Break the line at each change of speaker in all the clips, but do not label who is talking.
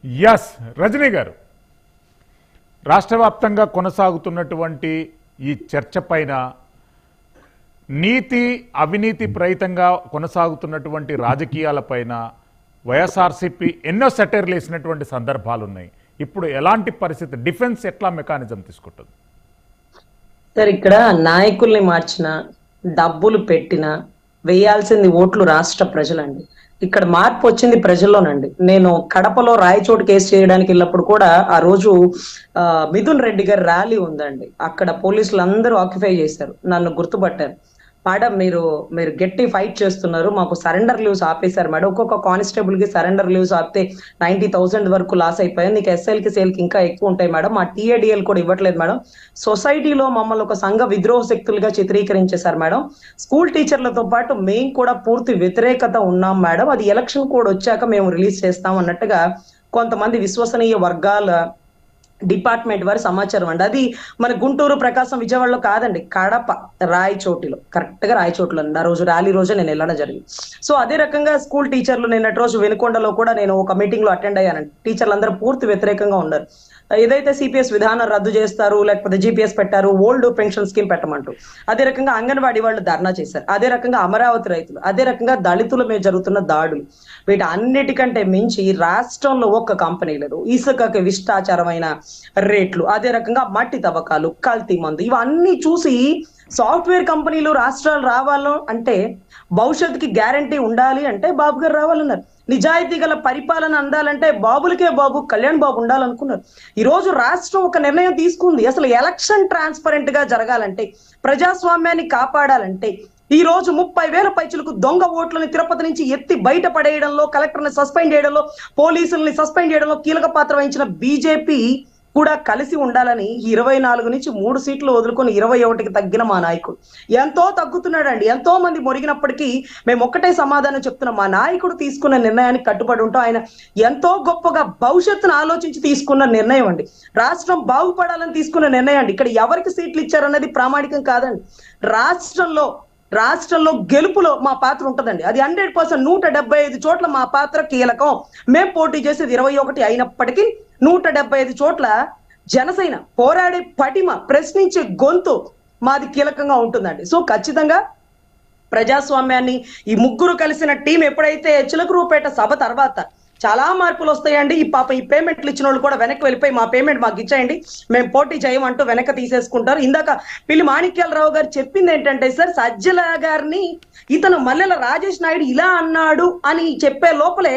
Yes Rajani గారు, రాష్ట్ర వ్యాప్తంగా కొనసాగుతున్నటువంటి ఈ చర్చ పైన నీతి అవినీతి ప్రహితంగా కొనసాగుతున్నటువంటి రాజకీయాలపైన వైఎస్ఆర్సీపీ ఎన్నో సెటైర్లు వేసినటువంటి సందర్భాలు ఉన్నాయి. ఇప్పుడు ఎలాంటి పరిస్థితి, డిఫెన్స్ ఎట్లా మెకానిజం తీసుకుంటుంది?
సార్, ఇక్కడ నాయకుల్ని మార్చిన, డబ్బులు పెట్టిన, వేయాల్సింది ఓట్లు రాష్ట్ర ప్రజలండి. ఇక్కడ మార్పు వచ్చింది ప్రజల్లోనండి. నేను కడపలో రాయచోటు కేసు చేయడానికి వెళ్ళినప్పుడు కూడా ఆ రోజు మిథున్ రెడ్డి గారి ర్యాలీ ఉందండి. అక్కడ పోలీసులు అందరూ ఆక్యుపై చేశారు, నన్ను గుర్తుపట్టారు. మేడం, మీరు గట్టి ఫైట్ చేస్తున్నారు, మాకు సరెండర్ లీవ్స్ ఆపేశారు మేడం. ఒక్కొక్క కానిస్టేబుల్ కి సరెండర్ లీవ్స్ ఆపితే 90,000 వరకు లాస్ అయిపోయాయి. నీకు ఎస్ఎల్కి సేల్కి ఇంకా ఎక్కువ ఉంటాయి మేడం. మా టీఏడిఎల్ కూడా ఇవ్వట్లేదు మేడం. సొసైటీలో మమ్మల్ని ఒక సంఘ విద్రోహ శక్తులుగా చిత్రీకరించేశారు మేడం. స్కూల్ టీచర్లతో పాటు మేము కూడా పూర్తి వ్యతిరేకత ఉన్నాం మేడం. అది ఎలక్షన్ కోడ్ వచ్చాక మేము రిలీజ్ చేస్తాం అన్నట్టుగా కొంతమంది విశ్వసనీయ వర్గాల డిపార్ట్మెంట్ వారి సమాచారం అండి. అది మన గుంటూరు, ప్రకాశం, విజయవాడలో కాదండి, కడప రాయచోటిలో, కరెక్ట్ గా రాయచోటిలో అండి. ఆ రోజు ర్యాలీ రోజే నేను వెళ్ళడం జరిగింది. సో అదే రకంగా స్కూల్ టీచర్లు నిన్నటి రోజు వెనుకొండలో కూడా నేను ఒక మీటింగ్ లో అటెండ్ అయ్యానండి. టీచర్లు అందరూ పూర్తి వ్యతిరేకంగా ఉన్నారు. ఏదైతే సిపిఎస్ విధానం రద్దు చేస్తారు, లేకపోతే జిపిఎస్ పెట్టారు, ఓల్డ్ పెన్షన్ స్కీమ్ పెట్టమంటూ, అదే రకంగా అంగన్వాడీ వాళ్ళు ధర్నా చేశారు, అదే రకంగా అమరావతి రైతులు, అదే రకంగా దళితుల మీద జరుగుతున్న దాడులు, వీటి అన్నిటికంటే మించి రాష్ట్రంలో ఒక్క కంపెనీ లేదు. ఇసుకకి విష్టాచారమైన రేట్లు, అదే రకంగా మట్టి తవ్వకాలు, కల్తీ మందు, ఇవన్నీ చూసి సాఫ్ట్వేర్ కంపెనీలు రాష్ట్రాలు రావాలో అంటే, భవిష్యత్తుకి గ్యారంటీ ఉండాలి అంటే బాబు గారు రావాలన్నారు. నిజాయితీ గల పరిపాలన అందాలంటే బాబులకే బాబు కళ్యాణ్ బాబు ఉండాలనుకున్నారు. ఈ రోజు రాష్ట్రం ఒక నిర్ణయం తీసుకుంది. అసలు ఎలక్షన్ ట్రాన్స్పరెంట్ గా జరగాలంటే, ప్రజాస్వామ్యాన్ని కాపాడాలంటే, ఈ రోజు 30,000 పైచులకు దొంగ ఓట్లని తిరుపతి నుంచి ఎత్తి బయట పడేయడంలో, కలెక్టర్ని సస్పెండ్ చేయడంలో, పోలీసుల్ని సస్పెండ్ చేయడంలో కీలక పాత్ర వహించిన బీజేపీ కూడా కలిసి ఉండాలని 24 నుంచి 3 సీట్లు వదులుకొని 21కి తగ్గిన మా నాయకుడు ఎంతో తగ్గుతున్నాడండి. ఎంతో మంది మొరిగినప్పటికీ మేము ఒక్కటే సమాధానం చెప్తున్నాం, మా నాయకుడు తీసుకున్న నిర్ణయానికి కట్టుబడి ఉంటాం. ఆయన ఎంతో గొప్పగా భవిష్యత్తును ఆలోచించి తీసుకున్న నిర్ణయం అండి. రాష్ట్రం బాగుపడాలని తీసుకున్న నిర్ణయం అండి. ఇక్కడ ఎవరికి సీట్లు ఇచ్చారన్నది ప్రామాణికం కాదండి. రాష్ట్రంలో గెలుపులో మా పాత్ర ఉంటుందండి. అది 100%. 175 చోట్ల మా పాత్ర కీలకం. మేము పోటీ చేసేది 21 అయినప్పటికీ 175 చోట్ల జనసేన పోరాడే పటిమ, ప్రశ్నించే గొంతు మాది కీలకంగా ఉంటుందండి. సో ఖచ్చితంగా ప్రజాస్వామ్యాన్ని ఈ ముగ్గురు కలిసిన టీం ఎప్పుడైతే చిలకరూపేట సభ తర్వాత చాలా మార్పులు వస్తాయండి. ఈ పేమెంట్లు ఇచ్చిన వాళ్ళు కూడా వెనక్కి వెళ్ళిపోయి మా పేమెంట్ మాకు ఇచ్చేయండి, మేము పోటీ చేయమంటూ వెనక్కి తీసేసుకుంటారు. ఇందాక పిల్లి మాణిక్యాలరావు గారు చెప్పింది ఏంటంటే, సార్ సజ్జల గారిని ఇతను మల్లెల రాజేష్ నాయుడు ఇలా అన్నాడు అని చెప్పే లోపలే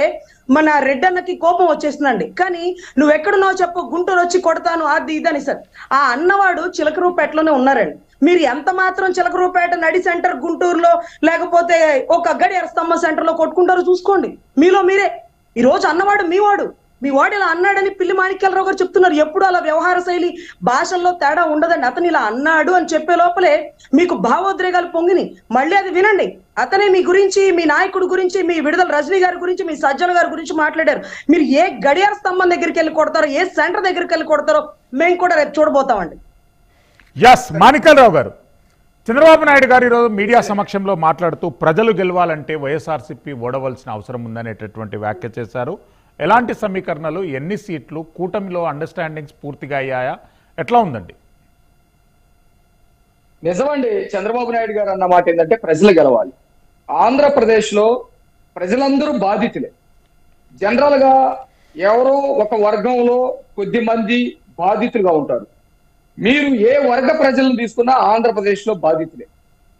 మన రెడ్డన్నకి కోపం వచ్చేస్తుందండి. కానీ నువ్వు ఎక్కడున్నావు చెప్పు, గుంటూరు వచ్చి కొడతాను, అది ఇదని. సార్, ఆ అన్నవాడు చిలకరూపేటలోనే ఉన్నారండి. మీరు ఎంత మాత్రం చిలకరూపేట నడి సెంటర్ గుంటూరులో, లేకపోతే ఒక గడియార స్తంభం సెంటర్ లో కొట్టుకుంటారో చూసుకోండి. మీలో మీరే ఈ రోజు అన్నవాడు మీ వాడు ఇలా అన్నాడని పిల్లి మాణిక్యాలరావు గారు చెప్తున్నారు. ఎప్పుడు అలా వ్యవహార శైలి భాషల్లో తేడా ఉండదండి. అతను ఇలా అన్నాడు అని చెప్పే లోపలే మీకు భావోద్రేకాలు పొంగిని. మళ్ళీ అది వినండి. అతనే మీ గురించి, మీ నాయకుడి గురించి, మీ విడుదల రజనీ గారి గురించి, మీ సజ్జల గారి గురించి మాట్లాడారు. మీరు ఏ గడియార స్తంభం దగ్గరికి వెళ్ళి కొడతారో, ఏ సెంటర్ దగ్గరికి వెళ్ళి కొడతారో మేము కూడా రేపు చూడబోతామండి.
ఎస్ మాణిక్యాలరావు గారు, చంద్రబాబు నాయుడు గారు ఈరోజు మీడియా సమక్షంలో మాట్లాడుతూ ప్రజలు గెలవాలంటే వైఎస్ఆర్సీపీ ఓడవలసిన అవసరం ఉందనేటటువంటి వ్యాఖ్య చేశారు. ఎలాంటి సమీకరణలు, ఎన్ని సీట్లు, కూటమిలో అండర్స్టాండింగ్స్ పూర్తిగా అయ్యాయా, ఎట్లా ఉందండి?
నిజమండి, చంద్రబాబు నాయుడు గారు అన్న మాట ఏంటంటే ప్రజలు గెలవాలి. ఆంధ్రప్రదేశ్ లో ప్రజలందరూ బాధితులే. జనరల్ గా ఎవరో ఒక వర్గంలో కొద్ది మంది బాధితులుగా ఉంటారు. మీరు ఏ వర్గ ప్రజలను తీసుకున్నా ఆంధ్రప్రదేశ్ లో బాధితులే.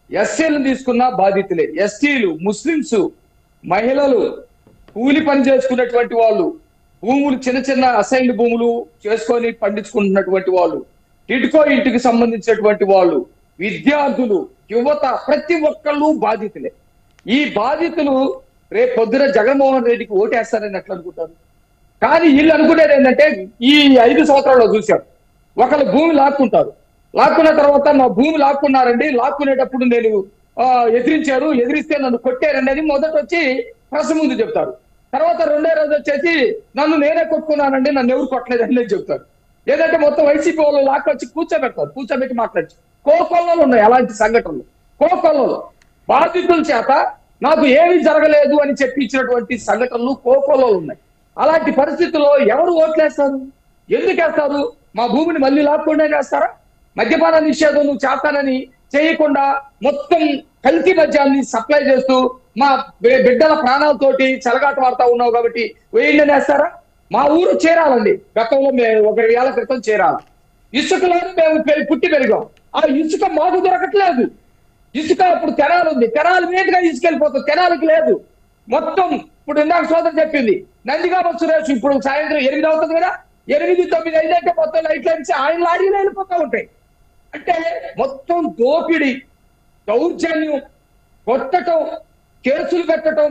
ఎస్సీలను తీసుకున్నా బాధితులే. ఎస్టీలు, ముస్లింస్, మహిళలు, కూలి పని చేసుకున్నటువంటి వాళ్ళు, భూములు చిన్న చిన్న అసైన్డ్ భూములు చేసుకొని పండించుకుంటున్నటువంటి వాళ్ళు, టిడ్కో ఇంటికి సంబంధించినటువంటి వాళ్ళు, విద్యార్థులు, యువత, ప్రతి ఒక్కళ్ళు బాధితులే. ఈ బాధితులు రేపు పొద్దున జగన్మోహన్ రెడ్డికి ఓటేస్తారని ఎట్లా అనుకుంటారు? కానీ వీళ్ళు అనుకునేది ఏంటంటే, ఈ 5 సంవత్సరాల్లో చూశారు, ఒకళ్ళు భూమి లాక్కుంటారు, లాక్కున్న తర్వాత మా భూమి లాక్కున్నారండి, లాక్కునేటప్పుడు నేను ఎదిరిస్తే నన్ను కొట్టారండి అని మొదట వచ్చి ప్రెస్ ముందు చెప్తారు. తర్వాత రెండో రోజు వచ్చేసి నన్ను నేనే కొట్టుకున్నానండి, నన్ను ఎవరు కొట్టలేదని నేను చెప్తారు. లేదంటే మొత్తం వైసీపీ వాళ్ళు లాక్కొచ్చి కూర్చోబెట్టి మాట్లాడి కోకొల్లలో ఉన్నాయి అలాంటి సంఘటనలు. కోకొల్లలో బాధితుల చేత నాకు ఏమీ జరగలేదు అని చెప్పి ఇచ్చినటువంటి సంఘటనలు కోకొల్లలో ఉన్నాయి. అలాంటి పరిస్థితుల్లో ఎవరు ఓట్లేస్తారు? ఎందుకు వేస్తారు? మా భూమిని మళ్ళీ లాక్కుండా చేస్తారా? మద్యపాన నిషేధం నువ్వు చేస్తానని చేయకుండా మొత్తం కల్తీ మద్యాన్ని సప్లై చేస్తూ మా బిడ్డల ప్రాణాలతోటి చెలగాట వాడుతా ఉన్నావు కాబట్టి వేయండి వేస్తారా? మా ఊరు చేరాలండి. గతంలో మేము 1 ఏళ్ల క్రితం చేరాలి. ఇసుకలో మేము పుట్టి పెరిగాం. ఆ ఇసుక మాకు దొరకట్లేదు. ఇసుక ఇప్పుడు తెనాలు ఉంది, తెనాలు నీట్గా తీసుకెళ్ళిపోతుంది, తెనాలకి లేదు. మొత్తం ఇప్పుడు ఇందాక సోదరు చెప్పింది నందిగామ సురేష్ ఇప్పుడు సాయంత్రం 8 అవుతుంది కదా, 8, 9 అయిందంటే మొత్తం లైట్లు వేసి ఆయన లారీలు వెళ్ళిపోతూ ఉంటాయి. అంటే మొత్తం దోపిడి, దౌర్జన్యం, కొట్టడం, కేసులు పెట్టడం,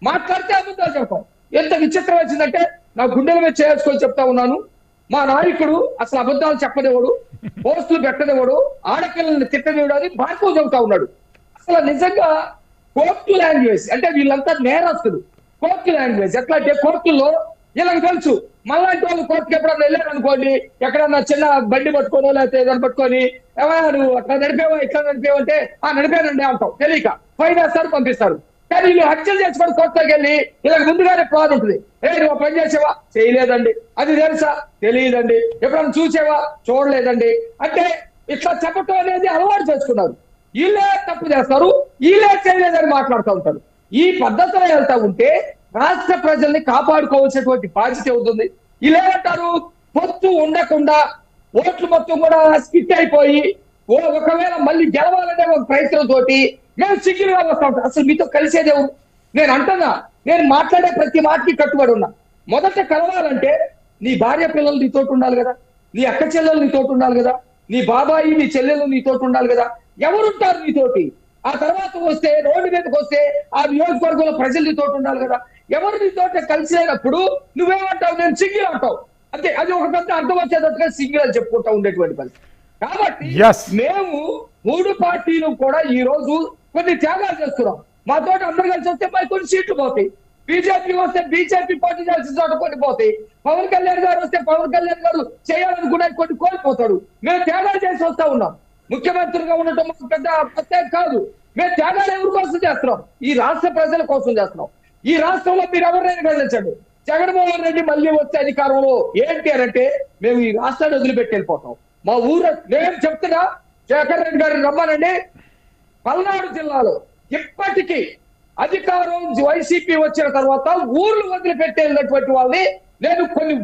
మాట్లాడితే అబద్ధాలు చెప్పడం. ఎంత విచిత్రం వచ్చిందంటే నా గుండెల మీద చేసుకొని చెప్తా ఉన్నాను. మా నాయకుడు అసలు అబద్ధాలు చెప్పనివాడు, పోస్టులు పెట్టనివాడు, ఆడపిల్లల్ని తిట్టనివాడు అని భారతీయ చెబుతా ఉన్నాడు. అసలు నిజంగా కోర్టు లాంగ్వేజ్ అంటే వీళ్ళంతా నేరస్తులు. కోర్టు లాంగ్వేజ్ ఎట్లా అంటే కోర్టుల్లో వీళ్ళకి తెలుసు మళ్ళాంటి వాళ్ళు కోర్టుకి ఎప్పుడన్నా వెళ్ళారు అనుకోండి, ఎక్కడన్నా చిన్న బండి పట్టుకోనో లేకపోతే ఏదైనా పట్టుకొని ఏమైనా నువ్వు అట్లా నడిపేవా ఇట్లా నడిపేవంటే నడిపానండి అంటావు, తెలియక ఫైన్ వేస్తారు, పంపిస్తారు. కానీ వీళ్ళు హత్యలు చేసుకొని కోర్టులోకి వెళ్ళి ఇలా ముందుగానే ప్లాన్ ఉంటుంది. నువ్వు పని చేసావా? చేయలేదండి. అది తెలుసా? తెలియదండి. ఎప్పుడన్నా చూసావా? చూడలేదండి. అంటే ఇట్లా చెప్పటం అనేది అలవాటు చేసుకున్నారు. వీళ్ళే తప్పు చేస్తారు, వీళ్ళే చేయలేదని మాట్లాడుతూ ఉంటారు. ఈ పద్ధతిలో వెళ్తా ఉంటే రాష్ట్ర ప్రజల్ని కాపాడుకోవాల్సినటువంటి బాధ్యత అవుతుంది. వీళ్ళేమంటారు? పొత్తు ఉండకుండా ఓట్లు మొత్తం కూడా స్కిట్ అయిపోయి ఒకవేళ మళ్ళీ గెలవాలనే ఒక ప్రయత్నంతో మేము సిగ్గులుగా వస్తా ఉంటాం. అసలు మీతో కలిసేదే నేను అంటున్నా. నేను మాట్లాడే ప్రతి మాటకి కట్టుబడి ఉన్నా. మొదట కలవాలంటే నీ భార్య పిల్లలు నీతోటి ఉండాలి కదా, నీ అక్క చెల్లెలు నీతోటి ఉండాలి కదా, నీ బాబాయి నీ చెల్లెలు నీతోటి ఉండాలి కదా. ఎవరుంటారు నీతోటి? ఆ తర్వాత వస్తే రోడ్డు మీదకి వస్తే ఆ నియోజకవర్గంలో ప్రజలు నీతోటి ఉండాలి కదా. ఎవరు నీతోటి కలిసి లేనప్పుడు నువ్వేమంటావు? నేను సింగిల్ అంటావు. అంతే. అది ఒక పెద్ద అర్థం వచ్చేటట్టుగా సింగిల్ అని చెప్పుకుంటా ఉండేటువంటి పరిస్థితి. కాబట్టి మేము 3 పార్టీలు కూడా ఈ రోజు కొన్ని త్యాగాలు చేస్తున్నాం. మాతో అందరు కలిసి వస్తే మరి కొన్ని సీట్లు పోతాయి. బీజేపీ వస్తే బీజేపీ పోటీ చేసిన చోట కొన్ని పోతాయి. పవన్ కళ్యాణ్ గారు వస్తే పవన్ కళ్యాణ్ గారు చేయాలనుకునే కొన్ని కోల్పోతాడు. మేము త్యాగాలు చేసి వస్తా ఉన్నాం. ముఖ్యమంత్రిగా ఉండటం మాకు పెద్ద ప్రత్యేక కాదు. మేము త్యాగాలు ఎవరి కోసం చేస్తున్నాం? ఈ రాష్ట్ర ప్రజల కోసం చేస్తున్నాం. ఈ రాష్ట్రంలో మీరు ఎవరైనా గెలిచండి, జగన్మోహన్ రెడ్డి మళ్ళీ వచ్చే అధికారంలో ఏంటి అంటే మేము ఈ రాష్ట్రాన్ని వదిలిపెట్టి వెళ్ళిపోతాం. మా ఊరు నేను చెప్తున్నా, శేఖర్ రెడ్డి గారిని రమ్మానండి. పల్నాడు జిల్లాలో ఇప్పటికీ అధికారం వైసీపీ వచ్చిన తర్వాత ఊర్లు వదిలిపెట్టేటువంటి వాళ్ళని నేను కొన్ని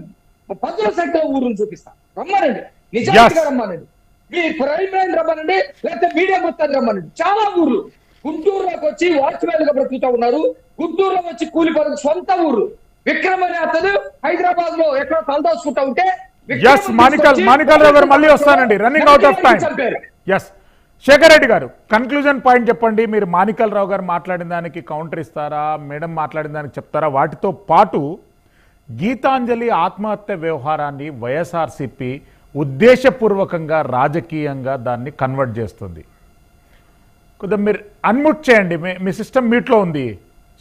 10ల సంఖ్యలో ఊరుని చూపిస్తాను. రమ్మానండి, నిజానికి రమ్మానండి. మీ ప్రైమ్ లైన్ రమ్మనండి, లేకపోతే మీడియా మొత్తాన్ని రమ్మనండి. చాలా ఊర్లు గుంటూరులోకి వచ్చి వాచ్మెన్ గా బ్రతుకుతా ఉన్నారు. గుంటూరులో వచ్చి కూలి పనులు సొంత ఊరు. విక్రమ్ అనే అతను హైదరాబాద్ లో ఎక్కడో తలదాచుకుంటా ఉంటే
మాణికల్ రావు గారు మళ్ళీ వస్తానండి, running out of time. S Shekar Reddy garu, conclusion point చెప్పండి. మీరు మాణికల్ రావు గారు మాట్లాడిన దానికి కౌంటర్ ఇస్తారా, మేడం మాట్లాడిన దానికి చెప్తారా? వాటితో పాటు గీతాంజలి ఆత్మహత్య వ్యవహారాన్ని వైఎస్ఆర్సీపీ ఉద్దేశపూర్వకంగా రాజకీయంగా దాన్ని కన్వర్ట్ చేస్తుంది. కొద్దిగా మీరు అన్మ్యూట్ చేయండి, మీ సిస్టమ్ మీట్లో ఉంది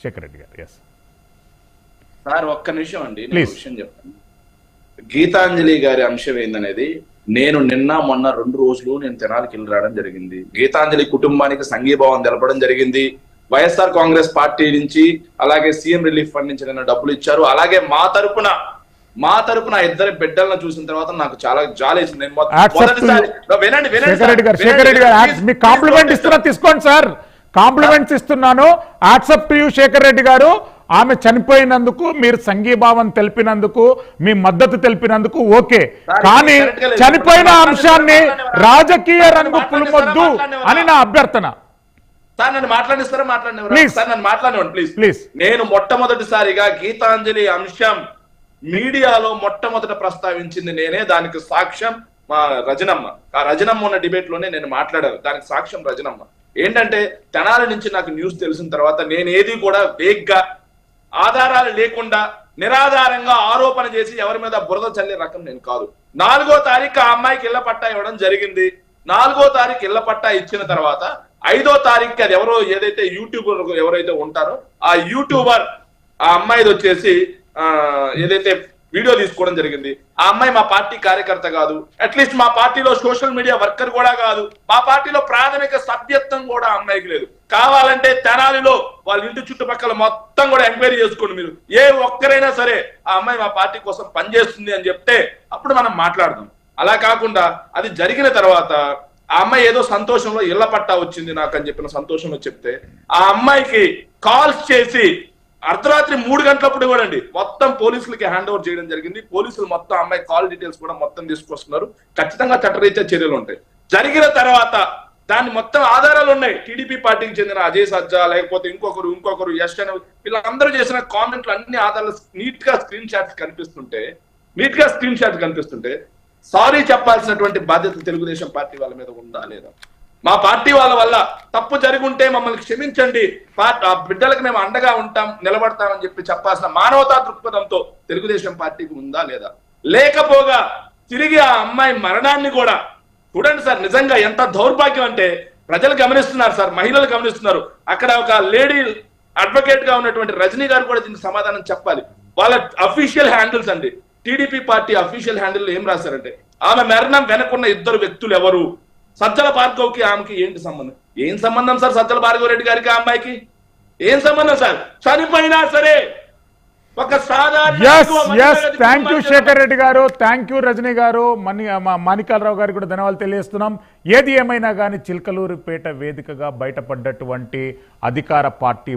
శేఖర్ రెడ్డి గారు. ఎస్
సార్, ఒక్క నిమిషం అండి, నేను విషయం చెప్తాను. గీతాంజలి గారి అంశం ఏందనేది నేను నిన్న మొన్న 2 రోజులు నేను తెనాలికి వెళ్ళి రావడం జరిగింది. గీతాంజలి కుటుంబానికి సంఘీభావం తెలపడం జరిగింది. వైఎస్ఆర్ కాంగ్రెస్ పార్టీ నుంచి అలాగే సీఎం రిలీఫ్ ఫండ్ నుంచి నిన్న డబ్బులు ఇచ్చారు. అలాగే మా తరపున 2 బిడ్డలను చూసిన తర్వాత నాకు చాలా జాలేసింది.
కాంప్లిమెంట్ ఇస్తున్నా, తీసుకోండి సార్. కాంప్లిమెంట్స్ ఇస్తున్నాను. Accept to you Shekar Reddy garu. ఆమె చనిపోయినందుకు మీరు సంఘీభావం తెలిపినందుకు, మీ మద్దతు తెలిపినందుకు ఓకే. కానీ చనిపోయిన అంశాన్ని రాజకీయ రంగు పులుమొద్దు అని నా అభ్యర్థన.
సార్ నన్ను మాట్లాడిస్తారా? మాట్లాడినివ్వండి ప్లీజ్. నేను మొట్టమొదటిసారిగా గీతాంజలి అంశం మీడియాలో మొట్టమొదట ప్రస్తావించింది నేనే. దానికి సాక్ష్యం మా రజనమ్మ. ఆ రజనమ్మ ఉన్న డిబేట్ లోనే నేను మాట్లాడాను. దానికి సాక్ష్యం రజనమ్మ. ఏంటంటే తెనాలి నుంచి నాకు న్యూస్ తెలిసిన తర్వాత నేను ఏది కూడా వేగ్గా ఆధారాలు లేకుండా నిరాధారంగా ఆరోపణ చేసి ఎవరి మీద బురద చల్లే రకం నేను కాదు. 4వ తారీఖు ఆ అమ్మాయికి ఇళ్ల పట్టా ఇవ్వడం జరిగింది. 4వ తారీఖు ఇళ్ల పట్టా ఇచ్చిన తర్వాత 5వ తారీఖుకి అది ఎవరో ఏదైతే యూట్యూబర్ ఎవరైతే ఉంటారో ఆ యూట్యూబర్ ఆ అమ్మాయిది వచ్చేసి ఏదైతే వీడియో తీసుకోవడం జరిగింది. ఆ అమ్మాయి మా పార్టీ కార్యకర్త కాదు, అట్లీస్ట్ మా పార్టీలో సోషల్ మీడియా వర్కర్ కూడా కాదు, మా పార్టీలో ప్రాథమిక సభ్యత్వం కూడా అమ్మాయికి లేదు. కావాలంటే తెనాలిలో వాళ్ళ ఇంటి చుట్టుపక్కల మొత్తం కూడా ఎంక్వైరీ చేసుకోండి మీరు. ఏ ఒక్కరైనా సరే ఆ అమ్మాయి మా పార్టీ కోసం పనిచేస్తుంది అని చెప్తే అప్పుడు మనం మాట్లాడదాం. అలా కాకుండా అది జరిగిన తర్వాత ఆ అమ్మాయి ఏదో సంతోషంలో ఇళ్ల పట్టా వచ్చింది నాకు అని చెప్పిన సంతోషంలో చెప్తే ఆ అమ్మాయికి కాల్స్ చేసి అర్ధరాత్రి 3 గంటలప్పుడు కూడా అండి మొత్తం పోలీసులకి హ్యాండ్ ఓవర్ చేయడం జరిగింది. పోలీసులు మొత్తం అమ్మాయి కాల్ డీటెయిల్స్ కూడా మొత్తం తీసుకొస్తున్నారు. ఖచ్చితంగా చట్టరీత్యా చర్యలు ఉంటాయి. జరిగిన తర్వాత దాన్ని మొత్తం ఆధారాలు ఉన్నాయి. టీడీపీ పార్టీకి చెందిన అజయ్ సజ్జా లేకపోతే ఇంకొకరు యశ్ అని వీళ్ళందరూ చేసిన కామెంట్లు అన్ని ఆధారాలు నీట్ గా స్క్రీన్ షాట్స్ కనిపిస్తుంటే సారీ చెప్పాల్సినటువంటి బాధ్యత తెలుగుదేశం పార్టీ వాళ్ళ మీద ఉందా లేదా? మా పార్టీ వాళ్ళ వల్ల తప్పు జరుగుంటే మమ్మల్ని క్షమించండి, ఆ బిడ్డలకు మేము అండగా ఉంటాం నిలబడతామని చెప్పి చెప్పాల్సిన మానవతా దృక్పథంతో తెలుగుదేశం పార్టీకి ఉందా లేదా? లేకపోగా తిరిగి ఆ అమ్మాయి మరణాన్ని కూడా చూడండి సార్. నిజంగా ఎంత దౌర్భాగ్యం అంటే ప్రజలు గమనిస్తున్నారు సార్, మహిళలు గమనిస్తున్నారు. అక్కడ ఒక లేడీ అడ్వకేట్ గా ఉన్నటువంటి రజనీ గారు కూడా దీనికి సమాధానం చెప్పాలి. వాళ్ళ అఫీషియల్ హ్యాండిల్స్ అండి, టీడీపీ పార్టీ అఫీషియల్ హ్యాండిల్ ఏం రాశారంటే ఆమె మరణం వెనకున్న 2 వ్యక్తులు ఎవరు, సజ్జల భార్గవ్కి ఆమెకి ఏంటి సంబంధం? ఏం సంబంధం సార్ సజ్జల భార్గవ్ రెడ్డి గారికి ఆ అమ్మాయికి ఏం సంబంధం సార్? చనిపోయినా సరే ఒక
థ్యాంక్ యూ శేఖర్ రెడ్డి గారు, థ్యాంక్ యూ రజనీ గారు, మాణిక్యాలరావు గారికి కూడా ధన్యవాదాలు తెలియజేస్తున్నాం. ఏది ఏమైనా కానీ చిలకలూరిపేట వేదికగా బయటపడ్డటువంటి అధికార పార్టీ